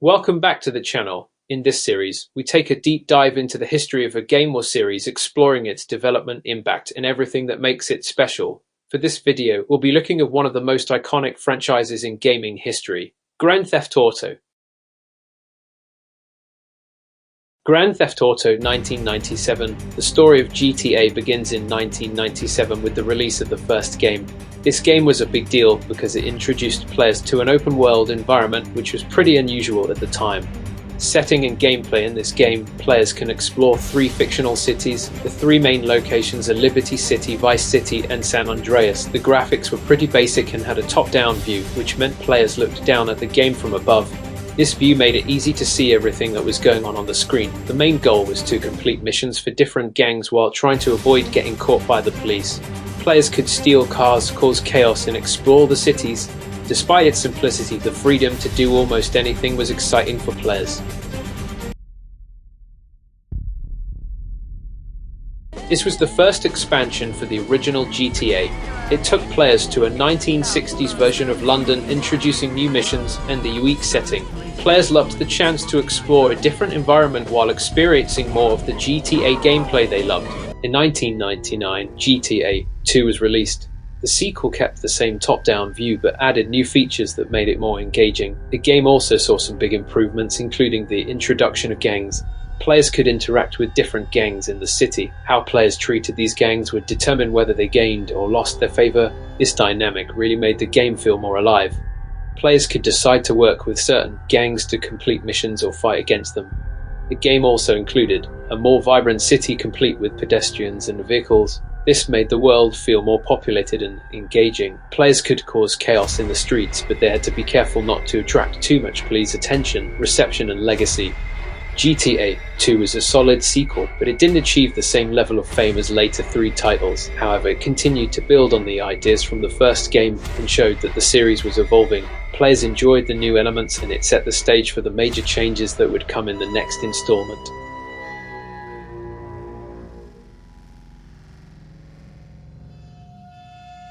Welcome back to the channel. In this series, we take a deep dive into the history of a game or series, exploring its development, impact, and everything that makes it special. For this video, we'll be looking at one of the most iconic franchises in gaming history, Grand Theft Auto. Grand Theft Auto 1997. The story of GTA begins in 1997 with the release of the first game. This game was a big deal because it introduced players to an open-world environment which was pretty unusual at the time. Setting and gameplay in this game, players can explore three fictional cities. The three main locations are Liberty City, Vice City, and San Andreas. The graphics were pretty basic and had a top-down view, which meant players looked down at the game from above. This view made it easy to see everything that was going on the screen. The main goal was to complete missions for different gangs while trying to avoid getting caught by the police. Players could steal cars, cause chaos, and explore the cities. Despite its simplicity, the freedom to do almost anything was exciting for players. This was the first expansion for the original GTA. It took players to a 1960s version of London, introducing new missions and a unique setting. Players loved the chance to explore a different environment while experiencing more of the GTA gameplay they loved. In 1999, GTA 2 was released. The sequel kept the same top-down view but added new features that made it more engaging. The game also saw some big improvements, including the introduction of gangs. Players could interact with different gangs in the city. How players treated these gangs would determine whether they gained or lost their favor. This dynamic really made the game feel more alive. Players could decide to work with certain gangs to complete missions or fight against them. The game also included a more vibrant city complete with pedestrians and vehicles. This made the world feel more populated and engaging. Players could cause chaos in the streets, but they had to be careful not to attract too much police attention, reception, and legacy. GTA 2 was a solid sequel, but it didn't achieve the same level of fame as later three titles. However, it continued to build on the ideas from the first game and showed that the series was evolving. Players enjoyed the new elements, and it set the stage for the major changes that would come in the next installment.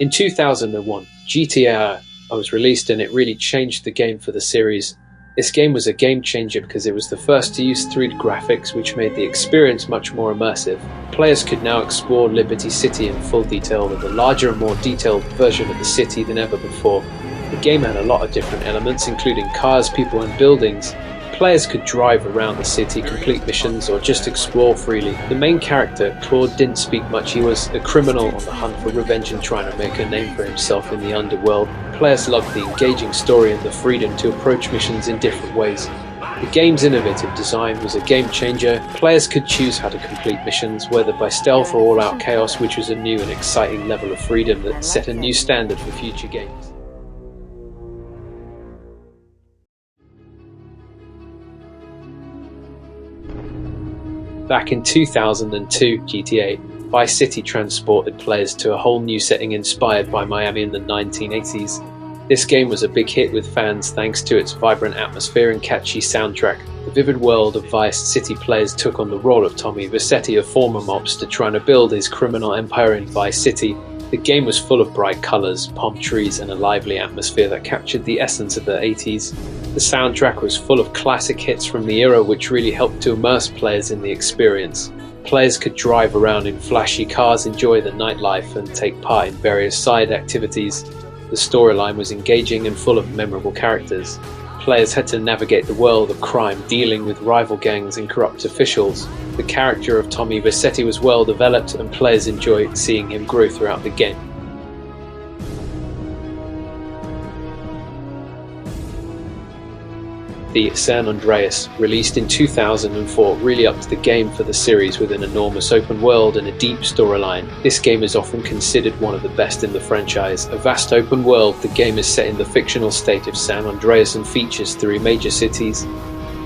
In 2001, GTA was released, and it really changed the game for the series. This game was a game changer because it was the first to use 3D graphics, which made the experience much more immersive. Players could now explore Liberty City in full detail with a larger and more detailed version of the city than ever before. The game had a lot of different elements, including cars, people, and buildings. Players could drive around the city, complete missions, or just explore freely. The main character, Claude, didn't speak much. He was a criminal on the hunt for revenge and trying to make a name for himself in the underworld. Players loved the engaging story and the freedom to approach missions in different ways. The game's innovative design was a game changer. Players could choose how to complete missions, whether by stealth or all-out chaos, which was a new and exciting level of freedom that set a new standard for future games. Back in 2002, GTA Vice City transported players to a whole new setting inspired by Miami in the 1980s. This game was a big hit with fans thanks to its vibrant atmosphere and catchy soundtrack. The vivid world of Vice City players took on the role of Tommy Vercetti, a former mobster trying to build his criminal empire in Vice City. The game was full of bright colors, palm trees, and a lively atmosphere that captured the essence of the 80s. The soundtrack was full of classic hits from the era, which really helped to immerse players in the experience. Players could drive around in flashy cars, enjoy the nightlife, and take part in various side activities. The storyline was engaging and full of memorable characters. Players had to navigate the world of crime, dealing with rival gangs and corrupt officials. The character of Tommy Vercetti was well developed, and players enjoyed seeing him grow throughout the game. The San Andreas, released in 2004, really upped the game for the series with an enormous open world and a deep storyline. This game is often considered one of the best in the franchise. A vast open world, the game is set in the fictional state of San Andreas and features three major cities.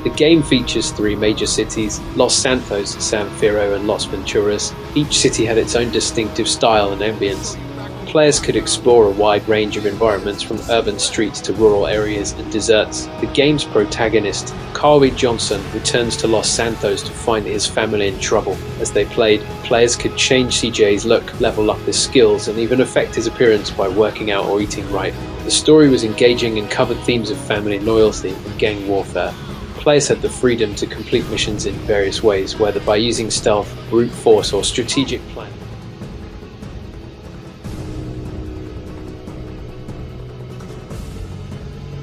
The game features three major cities, Los Santos, San Fierro, and Los Venturas. Each city had its own distinctive style and ambience. Players could explore a wide range of environments, from urban streets to rural areas and deserts. The game's protagonist, Carly Johnson, returns to Los Santos to find his family in trouble. As they played, players could change CJ's look, level up his skills, and even affect his appearance by working out or eating right. The story was engaging and covered themes of family loyalty and gang warfare. Players had the freedom to complete missions in various ways, whether by using stealth, brute force, or strategic planning.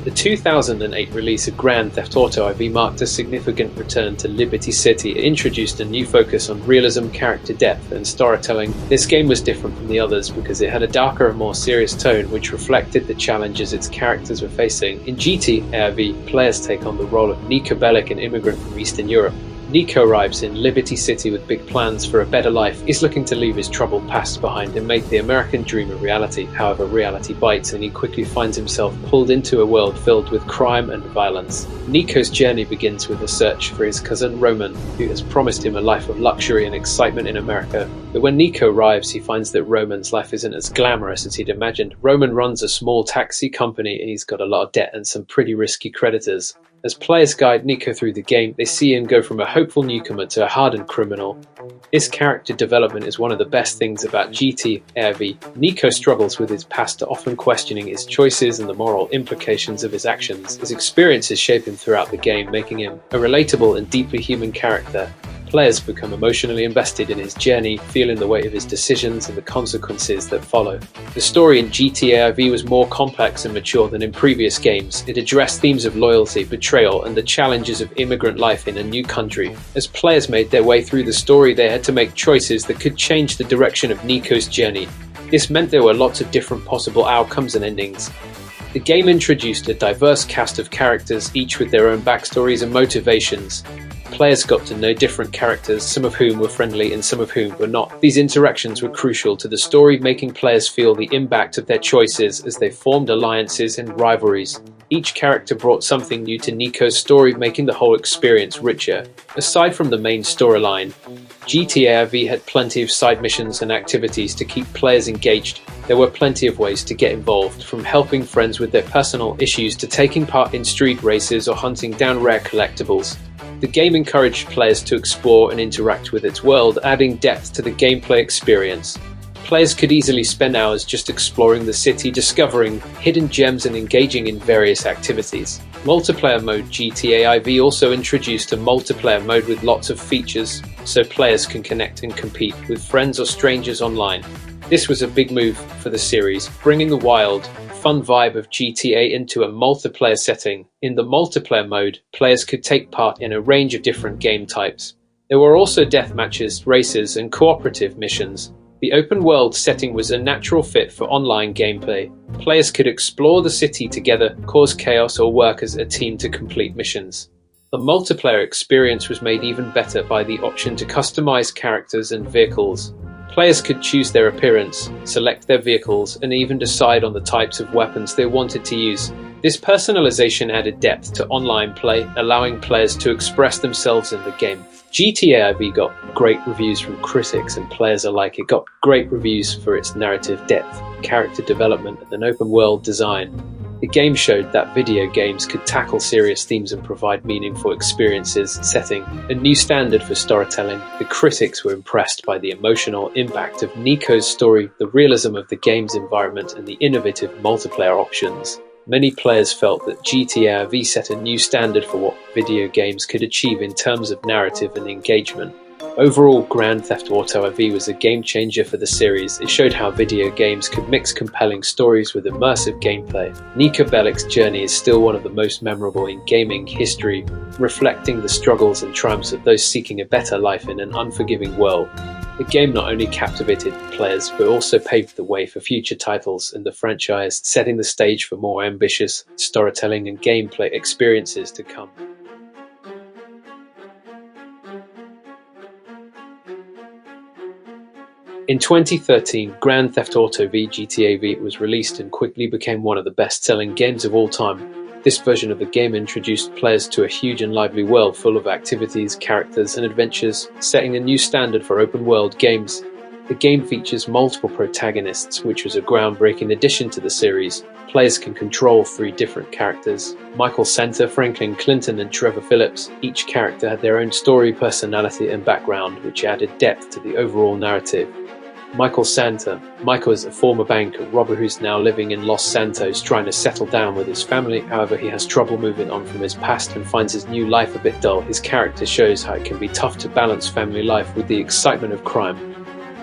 The 2008 release of Grand Theft Auto IV marked a significant return to Liberty City. It introduced a new focus on realism, character depth, and storytelling. This game was different from the others because it had a darker and more serious tone which reflected the challenges its characters were facing. In GTA IV, players take on the role of Niko Bellic, an immigrant from Eastern Europe. Niko arrives in Liberty City with big plans for a better life. He's looking to leave his troubled past behind and make the American dream a reality. However, reality bites and he quickly finds himself pulled into a world filled with crime and violence. Niko's journey begins with a search for his cousin Roman, who has promised him a life of luxury and excitement in America. But when Niko arrives, he finds that Roman's life isn't as glamorous as he'd imagined. Roman runs a small taxi company and he's got a lot of debt and some pretty risky creditors. As players guide Niko through the game, they see him go from a hopeful newcomer to a hardened criminal. His character development is one of the best things about GTA V. Niko struggles with his past, often questioning his choices and the moral implications of his actions. His experiences shape him throughout the game, making him a relatable and deeply human character. Players become emotionally invested in his journey, feeling the weight of his decisions and the consequences that follow. The story in GTA V was more complex and mature than in previous games. It addressed themes of loyalty, betrayal, and the challenges of immigrant life in a new country. As players made their way through the story, they had to make choices that could change the direction of Niko's journey. This meant there were lots of different possible outcomes and endings. The game introduced a diverse cast of characters, each with their own backstories and motivations. Players got to know different characters, some of whom were friendly and some of whom were not. These interactions were crucial to the story, making players feel the impact of their choices as they formed alliances and rivalries. Each character brought something new to Niko's story, making the whole experience richer. Aside from the main storyline, GTA V had plenty of side missions and activities to keep players engaged. There were plenty of ways to get involved, from helping friends with their personal issues to taking part in street races or hunting down rare collectibles. The game encouraged players to explore and interact with its world, adding depth to the gameplay experience. Players could easily spend hours just exploring the city, discovering hidden gems and engaging in various activities. Multiplayer mode GTA IV also introduced a multiplayer mode with lots of features, so players can connect and compete with friends or strangers online. This was a big move for the series, bringing the wild, fun vibe of GTA into a multiplayer setting. In the multiplayer mode, players could take part in a range of different game types. There were also death matches, races, and cooperative missions. The open world setting was a natural fit for online gameplay. Players could explore the city together, cause chaos, or work as a team to complete missions. The multiplayer experience was made even better by the option to customize characters and vehicles. Players could choose their appearance, select their vehicles, and even decide on the types of weapons they wanted to use. This personalization added depth to online play, allowing players to express themselves in the game. GTA IV got great reviews from critics and players alike. It got great reviews for its narrative depth, character development, and an open world design. The game showed that video games could tackle serious themes and provide meaningful experiences, setting a new standard for storytelling. The critics were impressed by the emotional impact of Niko's story, the realism of the game's environment, and the innovative multiplayer options. Many players felt that GTA V set a new standard for what video games could achieve in terms of narrative and engagement. Overall, Grand Theft Auto IV was a game changer for the series. It showed how video games could mix compelling stories with immersive gameplay. Niko Bellic's journey is still one of the most memorable in gaming history, reflecting the struggles and triumphs of those seeking a better life in an unforgiving world. The game not only captivated players, but also paved the way for future titles in the franchise, setting the stage for more ambitious storytelling and gameplay experiences to come. In 2013, Grand Theft Auto V GTA V was released and quickly became one of the best-selling games of all time. This version of the game introduced players to a huge and lively world full of activities, characters, and adventures, setting a new standard for open-world games. The game features multiple protagonists, which was a groundbreaking addition to the series. Players can control 3 different characters: Michael Center, Franklin Clinton, and Trevor Phillips. Each character had their own story, personality, and background, which added depth to the overall narrative. Michael Santa. Michael is a former bank robber who's now living in Los Santos trying to settle down with his family. However, he has trouble moving on from his past and finds his new life a bit dull. His character shows how it can be tough to balance family life with the excitement of crime.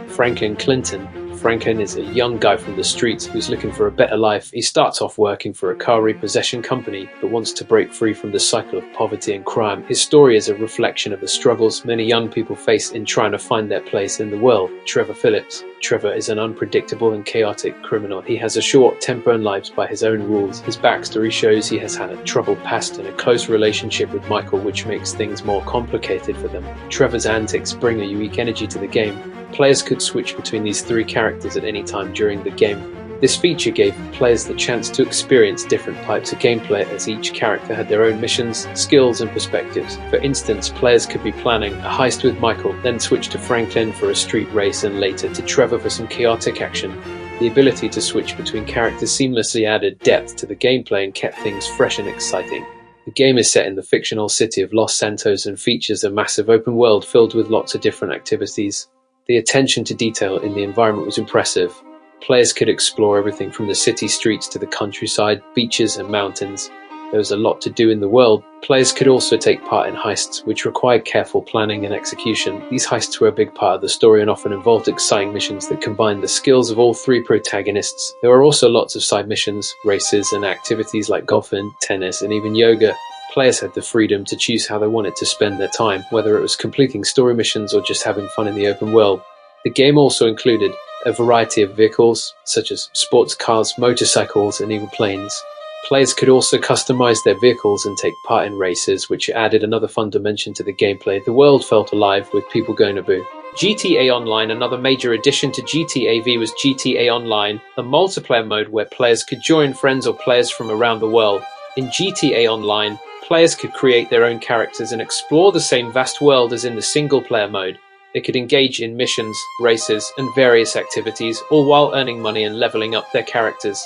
Franklin Clinton. Franklin is a young guy from the streets who's looking for a better life. He starts off working for a car repossession company, but wants to break free from the cycle of poverty and crime. His story is a reflection of the struggles many young people face in trying to find their place in the world. Trevor Phillips. Trevor is an unpredictable and chaotic criminal. He has a short temper and lives by his own rules. His backstory shows he has had a troubled past and a close relationship with Michael, which makes things more complicated for them. Trevor's antics bring a unique energy to the game. Players could switch between these three characters at any time during the game. This feature gave players the chance to experience different types of gameplay, as each character had their own missions, skills and perspectives. For instance, players could be planning a heist with Michael, then switch to Franklin for a street race and later to Trevor for some chaotic action. The ability to switch between characters seamlessly added depth to the gameplay and kept things fresh and exciting. The game is set in the fictional city of Los Santos and features a massive open world filled with lots of different activities. The attention to detail in the environment was impressive. Players could explore everything from the city streets to the countryside, beaches and mountains. There was a lot to do in the world. Players could also take part in heists, which required careful planning and execution. These heists were a big part of the story and often involved exciting missions that combined the skills of all three protagonists. There were also lots of side missions, races and activities like golfing, tennis and even yoga. Players had the freedom to choose how they wanted to spend their time, whether it was completing story missions or just having fun in the open world. The game also included a variety of vehicles, such as sports cars, motorcycles, and even planes. Players could also customize their vehicles and take part in races, which added another fun dimension to the gameplay. The world felt alive with people going to boo. GTA Online. Another major addition to GTA V was GTA Online, a multiplayer mode where players could join friends or players from around the world. In GTA Online, players could create their own characters and explore the same vast world as in the single-player mode. They could engage in missions, races, and various activities, all while earning money and leveling up their characters.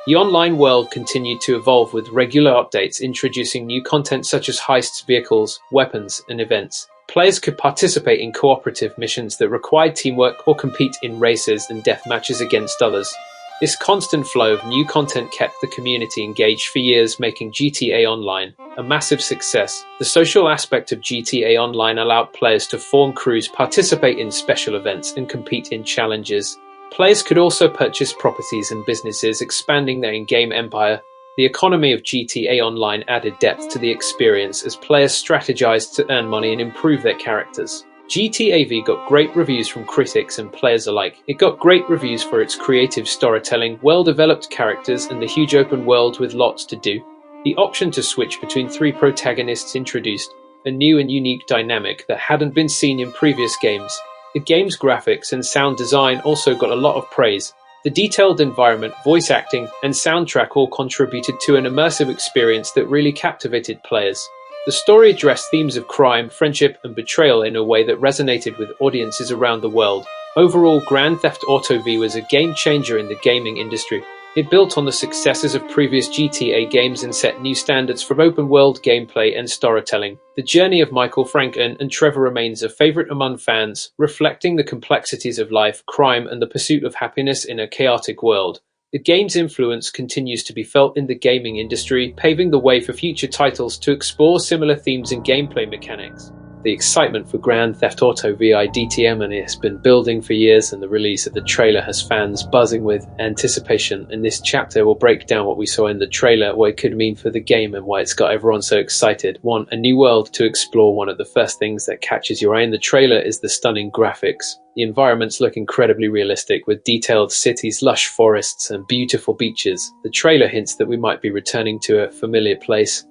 The online world continued to evolve with regular updates, introducing new content such as heists, vehicles, weapons, and events. Players could participate in cooperative missions that required teamwork or compete in races and death matches against others. This constant flow of new content kept the community engaged for years, making GTA Online a massive success. The social aspect of GTA Online allowed players to form crews, participate in special events, and compete in challenges. Players could also purchase properties and businesses, expanding their in-game empire. The economy of GTA Online added depth to the experience as players strategized to earn money and improve their characters. GTA V got great reviews from critics and players alike. It got great reviews for its creative storytelling, well-developed characters, and the huge open world with lots to do. The option to switch between three protagonists introduced a new and unique dynamic that hadn't been seen in previous games. The game's graphics and sound design also got a lot of praise. The detailed environment, voice acting, and soundtrack all contributed to an immersive experience that really captivated players. The story addressed themes of crime, friendship, and betrayal in a way that resonated with audiences around the world. Overall, Grand Theft Auto V was a game changer in the gaming industry. It built on the successes of previous GTA games and set new standards for open-world gameplay and storytelling. The journey of Michael, Franklin, and Trevor remains a favorite among fans, reflecting the complexities of life, crime, and the pursuit of happiness in a chaotic world. The game's influence continues to be felt in the gaming industry, paving the way for future titles to explore similar themes and gameplay mechanics. The excitement for Grand Theft Auto VI DTM and it has been building for years, and the release of the trailer has fans buzzing with anticipation. In this chapter, we'll break down what we saw in the trailer, what it could mean for the game, and why it's got everyone so excited. 1. A new world to explore. One of the first things that catches your eye in the trailer is the stunning graphics. The environments look incredibly realistic, with detailed cities, lush forests, and beautiful beaches. The trailer hints that we might be returning to a familiar place,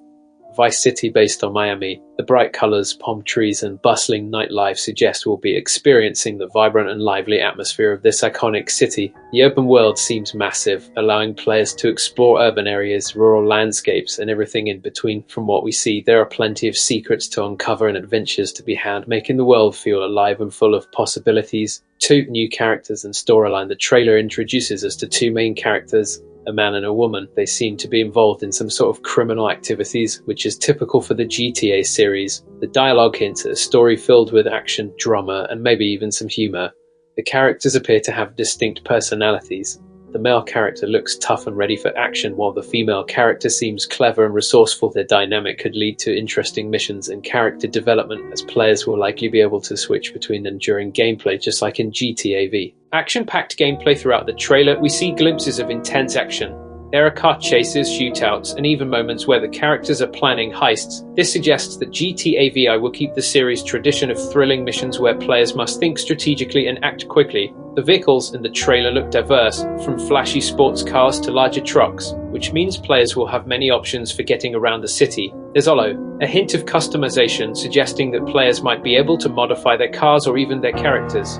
Vice City based on Miami. The bright colors, palm trees, and bustling nightlife suggest we'll be experiencing the vibrant and lively atmosphere of this iconic city. The open world seems massive, allowing players to explore urban areas, rural landscapes, and everything in between. From what we see, there are plenty of secrets to uncover and adventures to be had, making the world feel alive and full of possibilities. 2. New characters and storyline. The trailer introduces us to two main characters, a man and a woman. They seem to be involved in some sort of criminal activities, which is typical for the GTA series. The dialogue hints at a story filled with action, drama, and maybe even some humor. The characters appear to have distinct personalities. The male character looks tough and ready for action, while the female character seems clever and resourceful. Their dynamic could lead to interesting missions and character development, as players will likely be able to switch between them during gameplay, just like in GTA V. Action-packed gameplay throughout the trailer. We see glimpses of intense action. There are car chases, shootouts, and even moments where the characters are planning heists. This suggests that GTA VI will keep the series' tradition of thrilling missions where players must think strategically and act quickly. The vehicles in the trailer look diverse, from flashy sports cars to larger trucks, which means players will have many options for getting around the city. There's also a hint of customization, suggesting that players might be able to modify their cars or even their characters.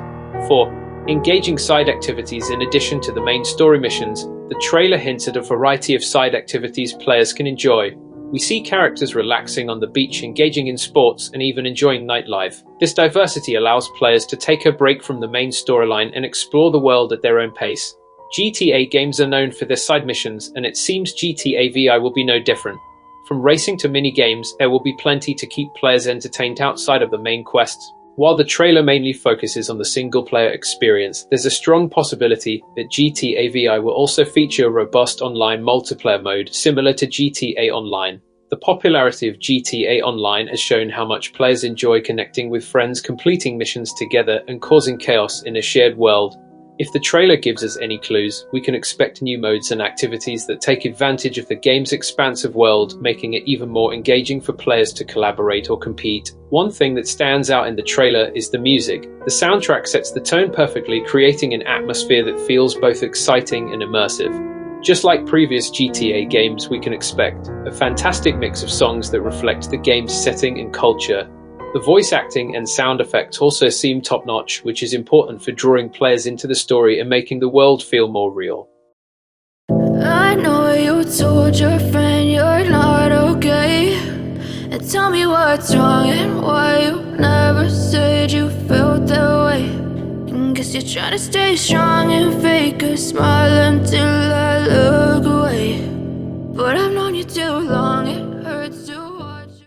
4. Engaging side activities. In addition to the main story missions, the trailer hints at a variety of side activities players can enjoy. We see characters relaxing on the beach, engaging in sports, and even enjoying nightlife. This diversity allows players to take a break from the main storyline and explore the world at their own pace. GTA games are known for their side missions, and it seems GTA VI will be no different. From racing to mini-games, there will be plenty to keep players entertained outside of the main quests. While the trailer mainly focuses on the single-player experience, there's a strong possibility that GTA VI will also feature a robust online multiplayer mode similar to GTA Online. The popularity of GTA Online has shown how much players enjoy connecting with friends, completing missions together, and causing chaos in a shared world. If the trailer gives us any clues, we can expect new modes and activities that take advantage of the game's expansive world, making it even more engaging for players to collaborate or compete. One thing that stands out in the trailer is the music. The soundtrack sets the tone perfectly, creating an atmosphere that feels both exciting and immersive. Just like previous GTA games, we can expect a fantastic mix of songs that reflect the game's setting and culture. The voice acting and sound effects also seem top-notch, which is important for drawing players into the story and making the world feel more real. I know you told your friend you're not okay, and tell me what's wrong and why you never said you felt that way. And guess you're trying to stay strong and fake a smile until I look away, but I've known you too long.